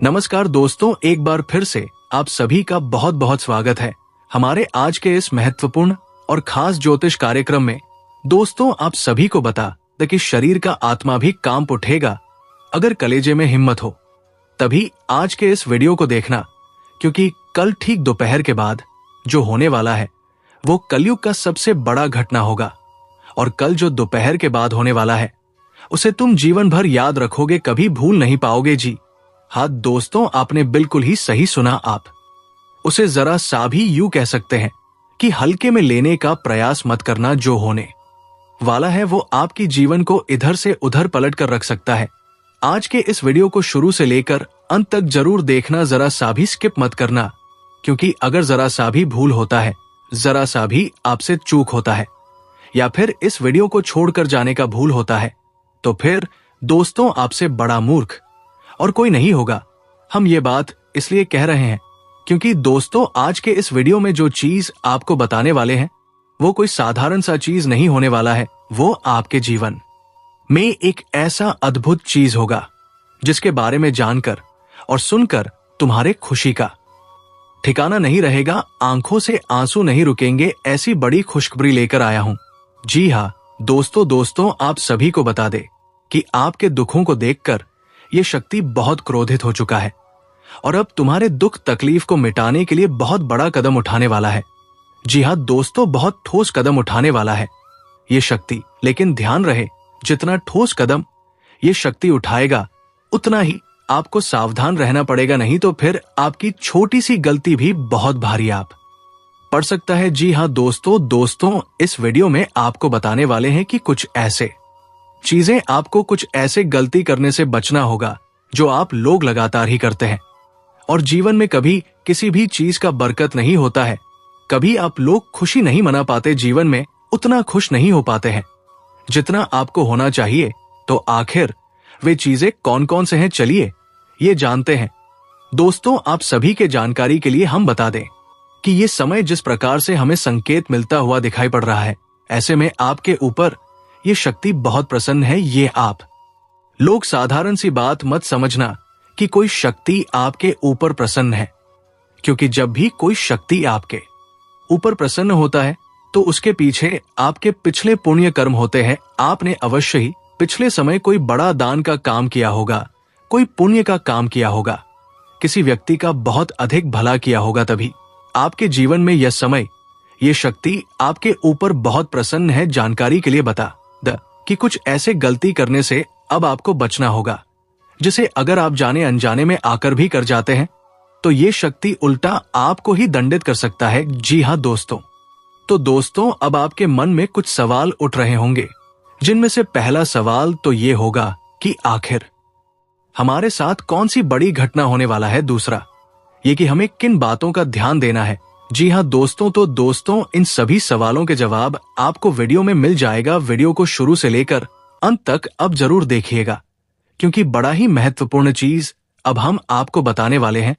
नमस्कार दोस्तों, एक बार फिर से आप सभी का बहुत बहुत स्वागत है हमारे आज के इस महत्वपूर्ण और खास ज्योतिष कार्यक्रम में। दोस्तों, आप सभी को बता दें कि शरीर का आत्मा भी काम उठेगा अगर कलेजे में हिम्मत हो। तभी आज के इस वीडियो को देखना, क्योंकि कल ठीक दोपहर के बाद जो होने वाला है वो कलयुग का सबसे बड़ा घटना होगा। और कल जो दोपहर के बाद होने वाला है उसे तुम जीवन भर याद रखोगे, कभी भूल नहीं पाओगे जी। हाँ दोस्तों, आपने बिल्कुल ही सही सुना। आप उसे जरा सा भी यूं कह सकते हैं कि हल्के में लेने का प्रयास मत करना। जो होने वाला है वो आपकी जीवन को इधर से उधर पलट कर रख सकता है। आज के इस वीडियो को शुरू से लेकर अंत तक जरूर देखना, जरा सा भी स्किप मत करना, क्योंकि अगर जरा सा भी भूल होता है, जरा सा भी आपसे चूक होता है, या फिर इस वीडियो को छोड़कर जाने का भूल होता है, तो फिर दोस्तों आपसे बड़ा मूर्ख और कोई नहीं होगा। हम ये बात इसलिए कह रहे हैं क्योंकि दोस्तों आज के इस वीडियो में जो चीज आपको बताने वाले हैं वो कोई साधारण सा चीज नहीं होने वाला है। वो आपके जीवन में एक ऐसा अद्भुत चीज होगा जिसके बारे में जानकर और सुनकर तुम्हारे खुशी का ठिकाना नहीं रहेगा, आंखों से आंसू नहीं रुकेंगे। ऐसी बड़ी खुशखबरी लेकर आया हूं। जी हाँ दोस्तों आप सभी को बता दे कि आपके दुखों को देखकर ये शक्ति बहुत क्रोधित हो चुका है और अब तुम्हारे दुख तकलीफ को मिटाने के लिए बहुत बड़ा कदम उठाने वाला है। जी हाँ दोस्तों, बहुत ठोस कदम उठाने वाला है ये शक्ति। लेकिन ध्यान रहे, जितना ठोस कदम ये शक्ति उठाएगा उतना ही आपको सावधान रहना पड़ेगा, नहीं तो फिर आपकी छोटी सी गलती भी बहुत भारी आप पड़ सकता है। जी हाँ दोस्तों इस वीडियो में आपको बताने वाले हैं कि कुछ ऐसे चीजें, आपको कुछ ऐसे गलती करने से बचना होगा जो आप लोग लगातार ही करते हैं। और जीवन में कभी किसी भी चीज का बरकत नहीं होता है। कभी आप लोग खुशी नहीं मना पाते, जीवन में उतना खुश नहीं हो पाते हैं जितना आपको होना चाहिए। तो आखिर वे चीजें कौन कौन से हैं, चलिए ये जानते हैं। दोस्तों आप सभी के जानकारी के लिए हम बता दें कि ये समय जिस प्रकार से हमें संकेत मिलता हुआ दिखाई पड़ रहा है, ऐसे में आपके ऊपर ये शक्ति बहुत प्रसन्न है। ये आप लोग साधारण सी बात मत समझना कि कोई शक्ति आपके ऊपर प्रसन्न है, क्योंकि जब भी कोई शक्ति आपके ऊपर प्रसन्न होता है तो उसके पीछे आपके पिछले पुण्य कर्म होते हैं। आपने अवश्य ही पिछले समय कोई बड़ा दान का काम किया होगा, कोई पुण्य का काम किया होगा, किसी व्यक्ति का बहुत अधिक भला किया होगा, तभी आपके जीवन में यह समय, ये शक्ति आपके ऊपर बहुत प्रसन्न है। जानकारी के लिए बता कि कुछ ऐसे गलती करने से अब आपको बचना होगा जिसे अगर आप जाने अनजाने में आकर भी कर जाते हैं तो ये शक्ति उल्टा आपको ही दंडित कर सकता है। जी हाँ दोस्तों, तो दोस्तों अब आपके मन में कुछ सवाल उठ रहे होंगे, जिनमें से पहला सवाल तो ये होगा कि आखिर हमारे साथ कौन सी बड़ी घटना होने वाला है। दूसरा ये कि हमें किन बातों का ध्यान देना है। जी हाँ दोस्तों, तो दोस्तों इन सभी सवालों के जवाब आपको वीडियो में मिल जाएगा। वीडियो को शुरू से लेकर अंत तक अब जरूर देखिएगा, क्योंकि बड़ा ही महत्वपूर्ण चीज अब हम आपको बताने वाले हैं।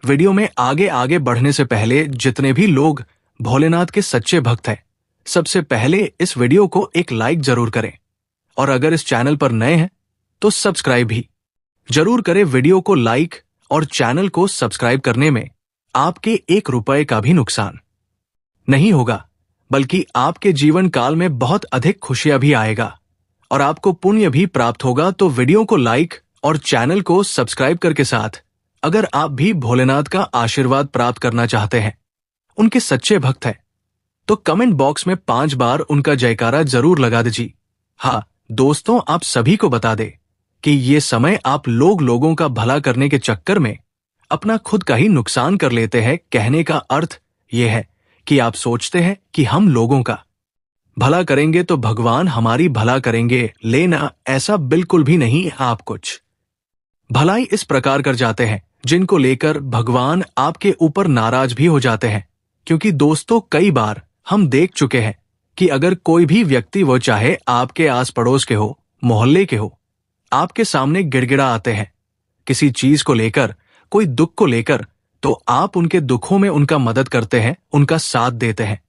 वीडियो में आगे बढ़ने से पहले जितने भी लोग भोलेनाथ के सच्चे भक्त हैं, सबसे पहले इस वीडियो को एक लाइक जरूर करें, और अगर इस चैनल पर नए हैं तो सब्सक्राइब भी जरूर करें। वीडियो को लाइक और चैनल को सब्सक्राइब करने में आपके 1 रुपए का भी नुकसान नहीं होगा, बल्कि आपके जीवन काल में बहुत अधिक खुशियां भी आएगा और आपको पुण्य भी प्राप्त होगा। तो वीडियो को लाइक और चैनल को सब्सक्राइब करके साथ अगर आप भी भोलेनाथ का आशीर्वाद प्राप्त करना चाहते हैं, उनके सच्चे भक्त हैं, तो कमेंट बॉक्स में 5 बार उनका जयकारा जरूर लगा दीजिए। हाँ दोस्तों, आप सभी को बता दे कि ये समय आप लोगों का भला करने के चक्कर में अपना खुद का ही नुकसान कर लेते हैं। कहने का अर्थ यह है कि आप सोचते हैं कि हम लोगों का भला करेंगे तो भगवान हमारी भला करेंगे, लेना ऐसा बिल्कुल भी नहीं। आप कुछ भलाई इस प्रकार कर जाते हैं जिनको लेकर भगवान आपके ऊपर नाराज भी हो जाते हैं। क्योंकि दोस्तों कई बार हम देख चुके हैं कि अगर कोई भी व्यक्ति, वो चाहे आपके आस पड़ोस के हो, मोहल्ले के हो, आपके सामने गिड़गिड़ा आते हैं किसी चीज को लेकर, कोई दुख को लेकर, तो आप उनके दुखों में उनका मदद करते हैं, उनका साथ देते हैं,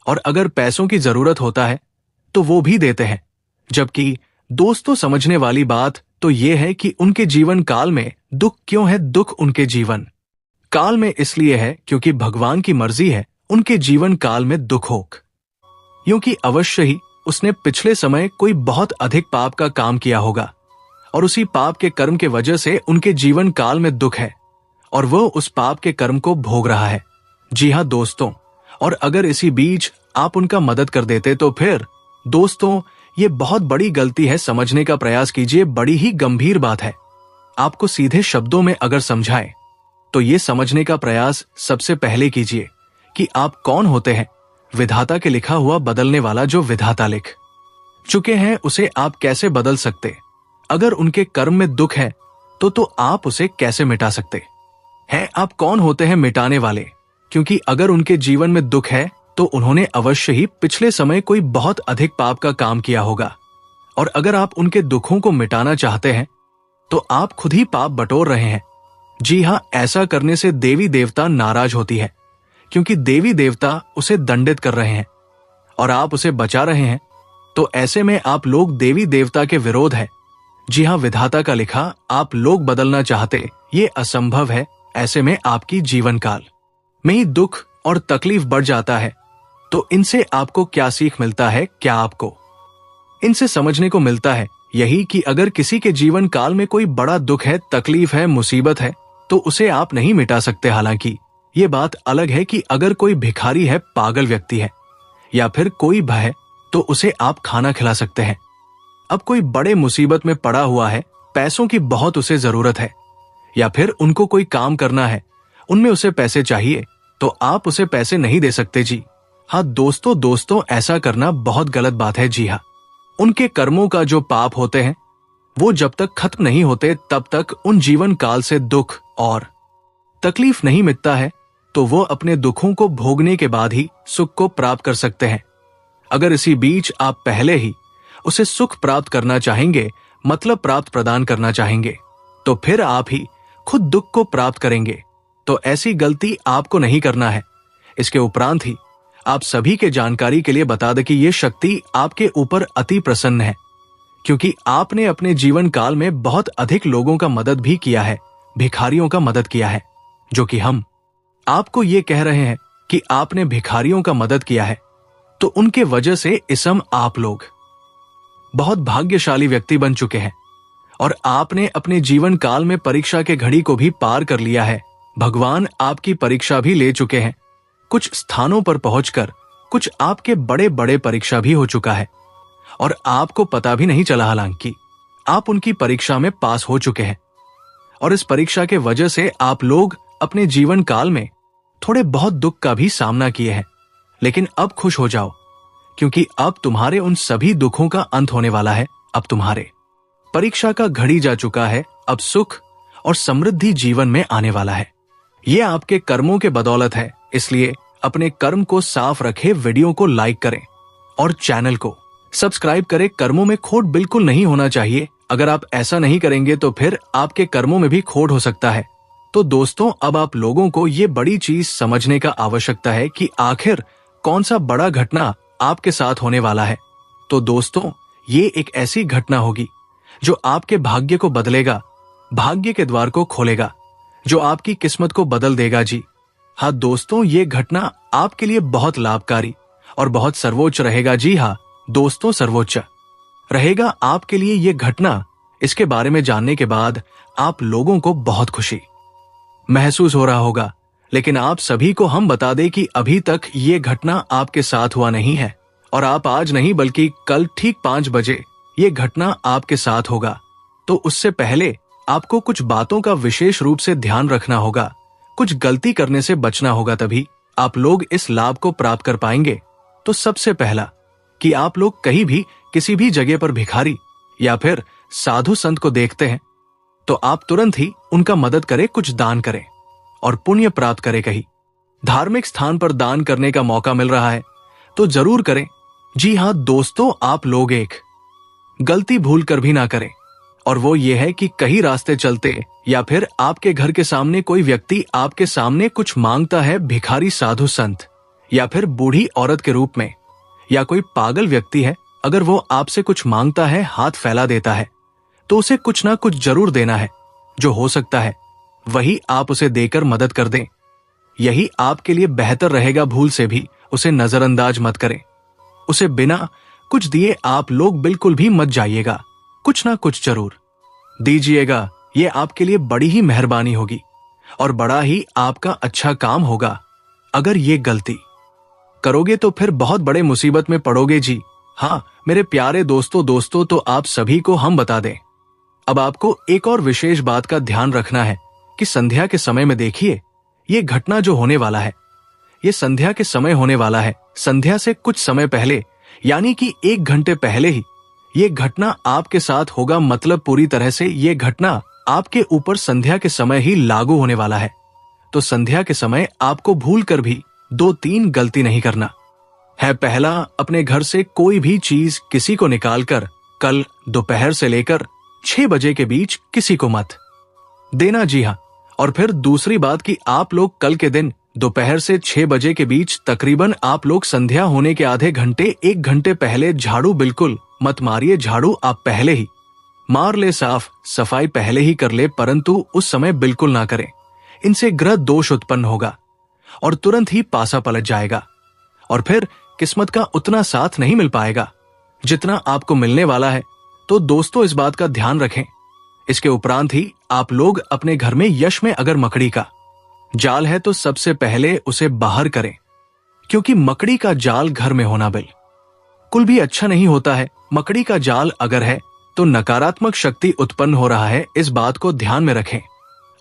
और अगर पैसों की जरूरत होता है तो वो भी देते हैं। जबकि दोस्तों समझने वाली बात तो ये है कि उनके जीवन काल में दुख क्यों है। दुख उनके जीवन काल में इसलिए है क्योंकि भगवान की मर्जी है उनके जीवन काल में दुख हो, क्योंकि अवश्य ही उसने पिछले समय कोई बहुत अधिक पाप का काम किया होगा और उसी पाप के कर्म के वजह से उनके जीवन काल में दुख है और वो उस पाप के कर्म को भोग रहा है। जी हाँ दोस्तों, और अगर इसी बीच आप उनका मदद कर देते तो फिर दोस्तों ये बहुत बड़ी गलती है। समझने का प्रयास कीजिए, बड़ी ही गंभीर बात है। आपको सीधे शब्दों में अगर समझाएं तो ये समझने का प्रयास सबसे पहले कीजिए कि आप कौन होते हैं। विधाता के लिखा हुआ बदलने वाला जो विधाता लिख चुके हैं उसे आप कैसे बदल सकते। अगर उनके कर्म में दुख है तो आप उसे कैसे मिटा सकते हैं। आप कौन होते हैं मिटाने वाले, क्योंकि अगर उनके जीवन में दुख है तो उन्होंने अवश्य ही पिछले समय कोई बहुत अधिक पाप का काम किया होगा। और अगर आप उनके दुखों को मिटाना चाहते हैं तो आप खुद ही पाप बटोर रहे हैं। जी हाँ, ऐसा करने से देवी देवता नाराज होती है, क्योंकि देवी देवता उसे दंडित कर रहे हैं और आप उसे बचा रहे हैं। तो ऐसे में आप लोग देवी देवता के विरोध है। जी हाँ, विधाता का लिखा आप लोग बदलना चाहते, ये असंभव है। ऐसे में आपकी जीवन काल में ही दुख और तकलीफ बढ़ जाता है। तो इनसे आपको क्या सीख मिलता है? क्या आपको इनसे समझने को मिलता है यही कि अगर किसी के जीवन काल में कोई बड़ा दुख है, तकलीफ है, मुसीबत है तो उसे आप नहीं मिटा सकते। हालांकि ये बात अलग है कि अगर कोई भिखारी है, पागल व्यक्ति है या फिर कोई भय है तो उसे आप खाना खिला सकते हैं। अब कोई बड़े मुसीबत में पड़ा हुआ है, पैसों की बहुत उसे जरूरत है या फिर उनको कोई काम करना है, उनमें उसे पैसे चाहिए तो आप उसे पैसे नहीं दे सकते। जी हाँ दोस्तों, ऐसा करना बहुत गलत बात है। जी हाँ, उनके कर्मों का जो पाप होते हैं वो जब तक खत्म नहीं होते तब तक उन जीवन काल से दुख और तकलीफ नहीं मिटता है, तो वो अपने दुखों को भोगने के बाद ही सुख को प्राप्त कर सकते हैं। अगर इसी बीच आप पहले ही उसे सुख प्राप्त करना चाहेंगे, मतलब प्राप्त प्रदान करना चाहेंगे, तो फिर आप ही खुद दुख को प्राप्त करेंगे। तो ऐसी गलती आपको नहीं करना है। इसके उपरांत ही आप सभी के जानकारी के लिए बता दें कि ये शक्ति आपके ऊपर अति प्रसन्न है, क्योंकि आपने अपने जीवन काल में बहुत अधिक लोगों का मदद भी किया है, भिखारियों का मदद किया है। जो कि हम आपको ये कह रहे हैं कि आपने भिखारियों का मदद किया है, तो उनके वजह से इसम आप लोग बहुत भाग्यशाली व्यक्ति बन चुके हैं और आपने अपने जीवन काल में परीक्षा के घड़ी को भी पार कर लिया है। भगवान आपकी परीक्षा भी ले चुके हैं। कुछ स्थानों पर पहुंचकर कुछ आपके बड़े बड़े परीक्षा भी हो चुका है और आपको पता भी नहीं चला, हालांकि आप उनकी परीक्षा में पास हो चुके हैं। और इस परीक्षा के वजह से आप लोग अपने जीवन काल में थोड़े बहुत दुख का भी सामना किए हैं, लेकिन अब खुश हो जाओ, क्योंकि अब तुम्हारे उन सभी दुखों का अंत होने वाला है। अब तुम्हारे परीक्षा का घड़ी जा चुका है। अब सुख और समृद्धि जीवन में आने वाला है। ये आपके कर्मों के बदौलत है, इसलिए अपने कर्म को साफ रखें। वीडियो को लाइक करें और चैनल को सब्सक्राइब करें। कर्मों में खोट बिल्कुल नहीं होना चाहिए। अगर आप ऐसा नहीं करेंगे तो फिर आपके कर्मों में भी खोट हो सकता है। तो दोस्तों, अब आप लोगों को ये बड़ी चीज समझने का आवश्यकता है कि आखिर कौन सा बड़ा घटना आपके साथ होने वाला है। तो दोस्तों, ये एक ऐसी घटना होगी जो आपके भाग्य को बदलेगा, भाग्य के द्वार को खोलेगा, जो आपकी किस्मत को बदल देगा। जी हाँ दोस्तों, ये घटना आपके लिए बहुत लाभकारी और बहुत सर्वोच्च रहेगा। जी हाँ दोस्तों, सर्वोच्च रहेगा आपके लिए ये घटना। इसके बारे में जानने के बाद आप लोगों को बहुत खुशी महसूस हो रहा होगा, लेकिन आप सभी को हम बता दें कि अभी तक ये घटना आपके साथ हुआ नहीं है और आप आज नहीं बल्कि कल ठीक 5 बजे ये घटना आपके साथ होगा। तो उससे पहले आपको कुछ बातों का विशेष रूप से ध्यान रखना होगा, कुछ गलती करने से बचना होगा, तभी आप लोग इस लाभ को प्राप्त कर पाएंगे। तो सबसे पहला कि आप लोग कहीं भी किसी भी जगह पर भिखारी या फिर साधु संत को देखते हैं तो आप तुरंत ही उनका मदद करें, कुछ दान करें और पुण्य प्राप्त करें। कहीं धार्मिक स्थान पर दान करने का मौका मिल रहा है तो जरूर करें। जी हाँ दोस्तों, आप लोग एक गलती भूल कर भी ना करें, और वो ये है कि कहीं रास्ते चलते या फिर आपके घर के सामने कोई व्यक्ति आपके सामने कुछ मांगता है, भिखारी, साधु संत या फिर बूढ़ी औरत के रूप में, या कोई पागल व्यक्ति है, अगर वो आपसे कुछ मांगता है, हाथ फैला देता है, तो उसे कुछ ना कुछ जरूर देना है। जो हो सकता है वही आप उसे देकर मदद कर दें। यही आपके लिए बेहतर रहेगा। भूल से भी उसे नजरअंदाज मत करें। उसे बिना कुछ दिए आप लोग बिल्कुल भी मत जाइएगा। कुछ ना कुछ जरूर दीजिएगा। ये आपके लिए बड़ी ही मेहरबानी होगी और बड़ा ही आपका अच्छा काम होगा। अगर ये गलती करोगे तो फिर बहुत बड़े मुसीबत में पड़ोगे जी। हाँ मेरे प्यारे दोस्तों तो आप सभी को हम बता दें। अब आपको एक और विशेष बात का ध्यान रखना है कि संध्या के समय में देखिए, ये घटना जो होने वाला है ये संध्या के समय होने वाला है। संध्या से कुछ समय पहले यानी कि 1 घंटे पहले ही ये घटना आपके साथ होगा। मतलब पूरी तरह से ये घटना आपके ऊपर संध्या के समय ही लागू होने वाला है। तो संध्या के समय आपको भूल कर भी 2-3 गलती नहीं करना है। पहला, अपने घर से कोई भी चीज किसी को निकालकर कल दोपहर से लेकर 6 बजे के बीच किसी को मत देना। जी हाँ। और फिर दूसरी बात कि आप लोग कल के दिन दोपहर से 6 बजे के बीच तकरीबन आप लोग संध्या होने के आधे घंटे 1 घंटे पहले झाड़ू बिल्कुल मत मारिए। झाड़ू आप पहले ही मार ले, साफ सफाई पहले ही कर ले, परंतु उस समय बिल्कुल ना करें। इनसे ग्रह दोष उत्पन्न होगा और तुरंत ही पासा पलट जाएगा और फिर किस्मत का उतना साथ नहीं मिल पाएगा जितना आपको मिलने वाला है। तो दोस्तों इस बात का ध्यान रखें। इसके उपरांत ही आप लोग अपने घर में यश में अगर मकड़ी का जाल है तो सबसे पहले उसे बाहर करें, क्योंकि मकड़ी का जाल घर में होना बिल्कुल भी अच्छा नहीं होता है। मकड़ी का जाल अगर है तो नकारात्मक शक्ति उत्पन्न हो रहा है। इस बात को ध्यान में रखें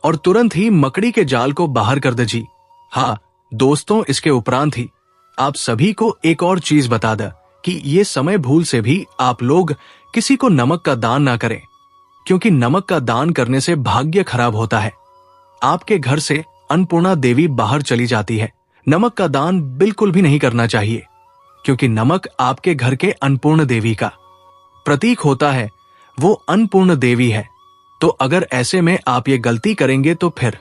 और तुरंत ही मकड़ी के जाल को बाहर कर दीजिए। हाँ दोस्तों, इसके उपरांत ही आप सभी को एक और चीज बता दें कि ये समय भूल से भी आप लोग किसी को नमक का दान ना करें, क्योंकि नमक का दान करने से भाग्य खराब होता है। आपके घर से अन्नपूर्णा देवी बाहर चली जाती है। नमक का दान बिल्कुल भी नहीं करना चाहिए, क्योंकि नमक आपके घर के अन्नपूर्ण देवी का प्रतीक होता है। वो अन्नपूर्ण देवी है। तो अगर ऐसे में आप ये गलती करेंगे तो फिर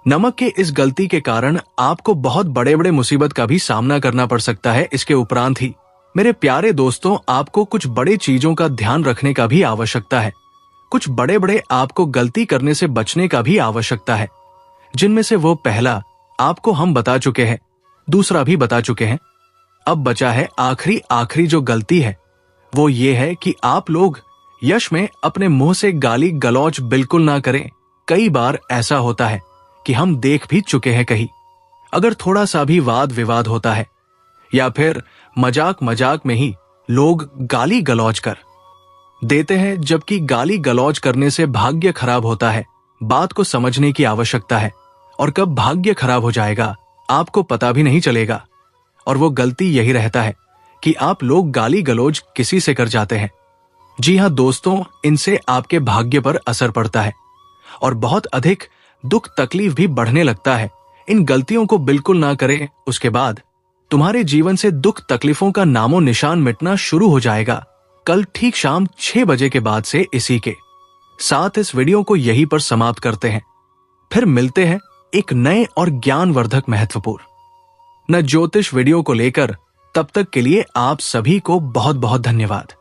नमक के इस गलती के कारण आपको बहुत बड़े बड़े मुसीबत का भी सामना करना पड़ सकता है। इसके उपरांत ही मेरे प्यारे दोस्तों, आपको कुछ बड़े चीजों का ध्यान रखने का भी आवश्यकता है। कुछ बड़े बड़े आपको गलती करने से बचने का भी आवश्यकता है, जिनमें से वो पहला आपको हम बता चुके हैं, दूसरा भी बता चुके हैं। अब बचा है आखिरी जो गलती है वो ये है कि आप लोग यश में अपने मुंह से गाली गलौज बिल्कुल ना करें। कई बार ऐसा होता है कि हम देख भी चुके हैं, कहीं अगर थोड़ा सा भी वाद विवाद होता है या फिर मजाक में ही लोग गाली गलौज कर देते हैं, जबकि गाली गलौज करने से भाग्य खराब होता है। बात को समझने की आवश्यकता है और कब भाग्य खराब हो जाएगा आपको पता भी नहीं चलेगा। और वो गलती यही रहता है कि आप लोग गाली गलौज किसी से कर जाते हैं। जी हाँ दोस्तों, इनसे आपके भाग्य पर असर पड़ता है और बहुत अधिक दुख तकलीफ भी बढ़ने लगता है। इन गलतियों को बिल्कुल ना करें, उसके बाद तुम्हारे जीवन से दुख तकलीफों का नामो निशान मिटना शुरू हो जाएगा। कल ठीक शाम 6 बजे के बाद से इसी के साथ इस वीडियो को यहीं पर समाप्त करते हैं। फिर मिलते हैं एक नए और ज्ञानवर्धक महत्वपूर्ण न ज्योतिष वीडियो को लेकर। तब तक के लिए आप सभी को बहुत बहुत धन्यवाद।